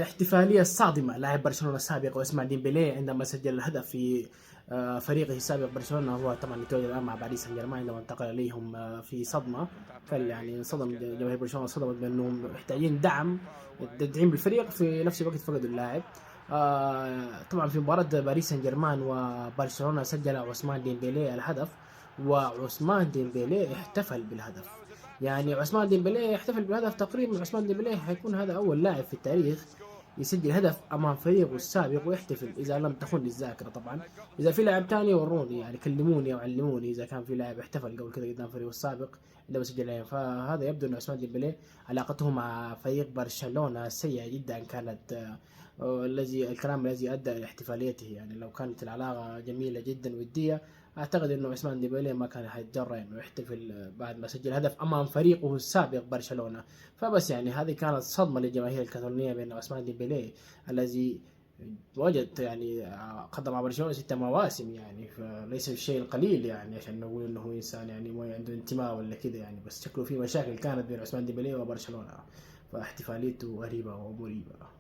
احتفالية صادمة لاعب برشلونة السابق عثمان ديمبلي عندما سجل الهدف في فريقه السابق برشلونة. هو طبعا يتواجد الآن مع باريس سان جيرمان عندما انتقل إليهم في صدمة. يعني انصدم جماهير برشلونة، صدمت بأنهم محتاجين تدعيم بالفريق، في نفس الوقت فقدوا اللاعب. طبعا في مباراة باريس سان جيرمان وبرشلونة سجل عثمان ديمبلي الهدف، وعثمان ديمبلي احتفل بالهدف. يعني عثمان ديمبلي احتفل بهدف. تقريبا عثمان ديمبلي حيكون هذا اول لاعب في التاريخ يسجل هدف امام فريقه السابق ويحتفل، اذا لم تخن الذاكره طبعا. اذا في لاعب ثاني وروني، يعني كلموني او علموني اذا كان في لاعب احتفل قبل كذا قدام فريقه السابق عندما سجل عليهم. فهذا يبدو ان عثمان ديمبلي علاقته مع فريق برشلونه سيئه جدا كانت، الذي الكلام الذي ادى الى احتفاليته. يعني لو كانت العلاقه جميله جدا وديه، اعتقد انه عثمان ديمبلي ما كان حيتجرأ انه يحتفل بعد ما سجل هدف امام فريقه السابق برشلونة. فبس يعني هذه كانت صدمة للجماهير الكاتالونية بان عثمان ديمبلي الذي وجد يعني قدم مع برشلونة 6 مواسم، يعني فليس بالشيء القليل يعني عشان نقول انه هو انسان يعني ما عنده انتماء ولا كذا يعني. بس شكله في مشاكل كانت بين عثمان ديمبلي وبرشلونة، فاحتفاليته غريبة ومريبة.